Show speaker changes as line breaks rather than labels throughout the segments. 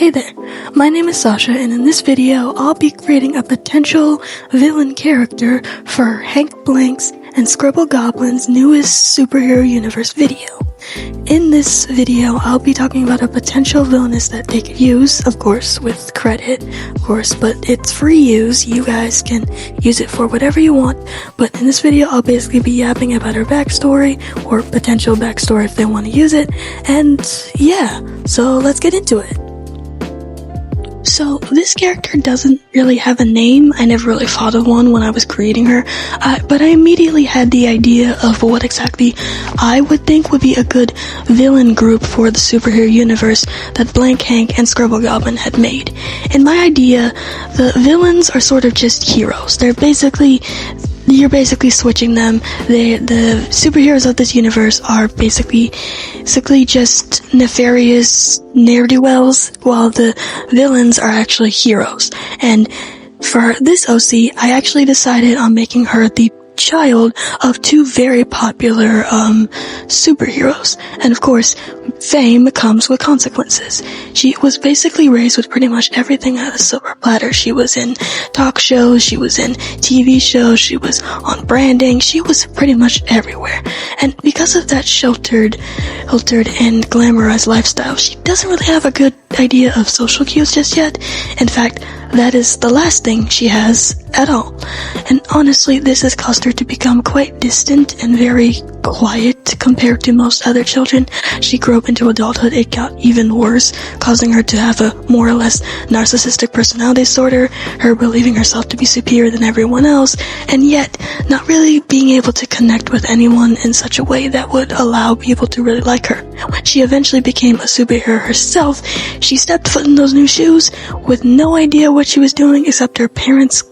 Hey there, my name is Sasha, and in this video, I'll be creating a potential villain character for Hank Blank's and Scribble Goblin's newest superhero universe video. In this video, I'll be talking about a potential villainess that they could use, of course, with credit, of course, but it's free use. You guys can use it for whatever you want, but in this video, I'll basically be yapping about her backstory, or potential backstory if they want to use it, and yeah, so let's get into it. So, this character doesn't really have a name. I never really thought of one when I was creating her, but I immediately had the idea of what exactly I would think would be a good villain group for the superhero universe that Blank Hank and Scribble Goblin had made. In my idea, the villains are sort of just heroes. You're basically switching them. The superheroes of this universe are basically just nefarious ne'er-do-wells, while the villains are actually heroes. And for this OC, I actually decided on making her the child of two very popular superheroes. And of course, fame comes with consequences. She was basically raised with pretty much everything on a silver platter. She was in talk shows, she was in TV shows, she was on branding, she was pretty much everywhere. And because of that sheltered and glamorized lifestyle, she doesn't really have a good idea of social cues just yet. In fact, that is the last thing she has at all. And honestly, this has caused her to become quite distant and very quiet compared to most other children. She grew up into adulthood, it got even worse, causing her to have a more or less narcissistic personality disorder, her believing herself to be superior than everyone else, and yet not really being able to connect with anyone in such a way that would allow people to really like her. When she eventually became a superhero herself, she stepped foot in those new shoes with no idea what she was doing except her parents'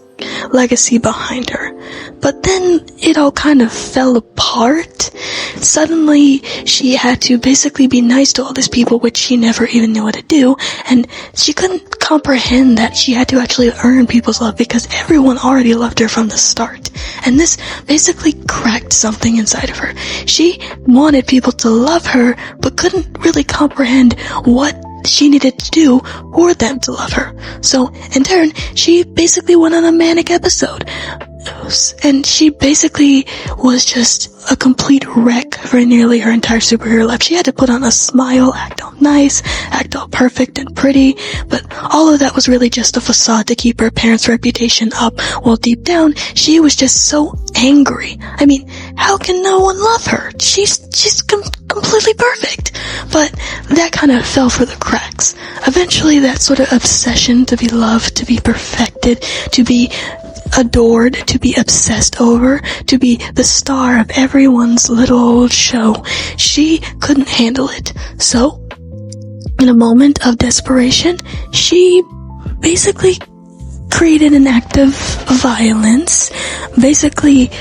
legacy behind her. But then it all kind of fell apart. Suddenly, she had to basically be nice to all these people, which she never even knew how to do, and she couldn't comprehend that she had to actually earn people's love because everyone already loved her from the start. And this basically cracked something inside of her. She wanted people to love her, but couldn't really comprehend what she needed to do for them to love her. So, in turn, she basically went on a manic episode. And she basically was just a complete wreck for nearly her entire superhero life. She had to put on a smile, act all nice, act all perfect and pretty, but all of that was really just a facade to keep her parents' reputation up, while deep down, she was just so angry. I mean, how can no one love her? She's completely perfect. But that kind of fell for the cracks. Eventually, that sort of obsession to be loved, to be perfected, to be adored, to be obsessed over, to be the star of everyone's little old show, she couldn't handle it. So, in a moment of desperation, she basically created an act of violence, basically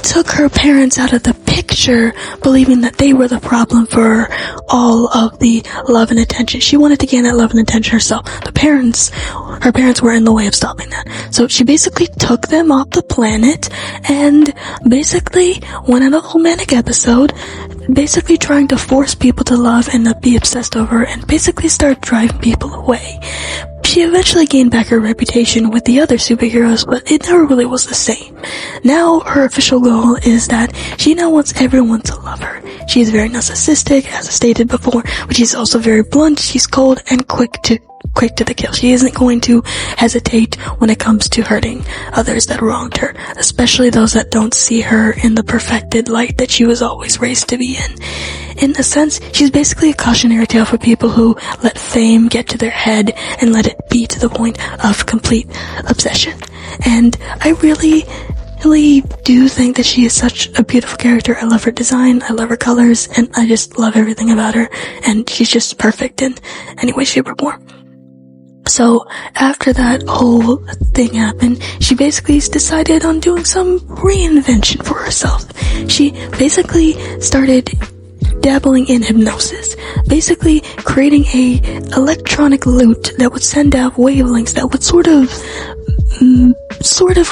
took her parents out of the picture, believing that they were the problem for all of the love and attention. She wanted to gain that love and attention herself. Her parents were in the way of stopping that. So she basically took them off the planet and basically went on a whole manic episode, basically trying to force people to love and not be obsessed over her, and basically start driving people away. She eventually gained back her reputation with the other superheroes, but it never really was the same. Now, her official goal is that she now wants everyone to love her. She is very narcissistic, as I stated before, but she's also very blunt, she's cold, and quick to the kill. She isn't going to hesitate when it comes to hurting others that wronged her, especially those that don't see her in the perfected light that she was always raised to be in. In a sense, she's basically a cautionary tale for people who let fame get to their head and let it be to the point of complete obsession. And I really do think that she is such a beautiful character. I love her design, I love her colors, and I just love everything about her, and she's just perfect in any way, shape, or form. So, after that whole thing happened, she basically decided on doing some reinvention for herself. She basically started dabbling in hypnosis, basically creating a electronic lute that would send out wavelengths that would sort of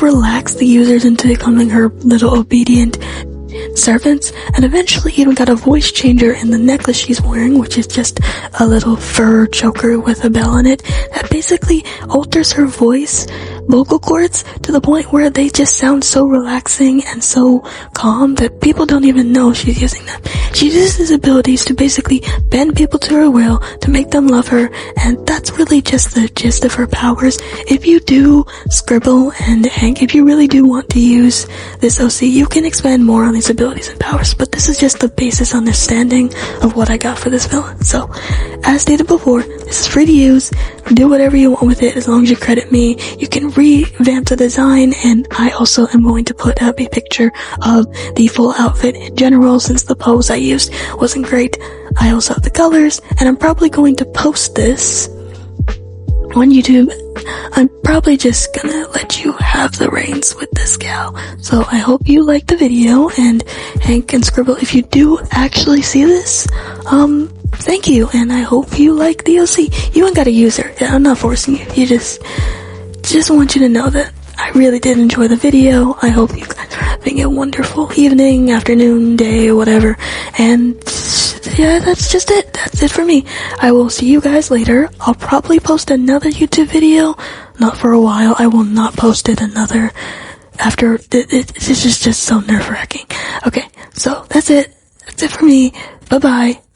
relax the users into becoming her little obedient servants, and eventually even got a voice changer in the necklace she's wearing, which is just a little fur choker with a bell on it, that basically alters her voice vocal cords to the point where they just sound so relaxing and so calm that people don't even know she's using them. She uses these abilities to basically bend people to her will, to make them love her, and that's really just the gist of her powers. If you do, Scribble and Hank, if you really do want to use this OC, you can expand more on these abilities and powers, but this is just the basis understanding of what I got for this villain. So, as stated before, this is free to use. Do whatever you want with it as long as you credit me. You can revamp the design, and I also am going to put up a picture of the full outfit in general since the pose I used wasn't great. I also have the colors, and I'm probably going to post this on YouTube. I'm probably just gonna let you have the reins with this gal. So I hope you liked the video, and Hank and Scribble, if you do actually see this, thank you, and I hope you like the OC. You ain't gotta use her. I'm not forcing you. You just want you to know that I really did enjoy the video. I hope you guys are having a wonderful evening, afternoon, day, whatever. And yeah, that's just it. That's it for me. I will see you guys later. I'll probably post another YouTube video. Not for a while. I will not post it another after. This is just so nerve-wracking. Okay, so that's it. That's it for me. Bye-bye.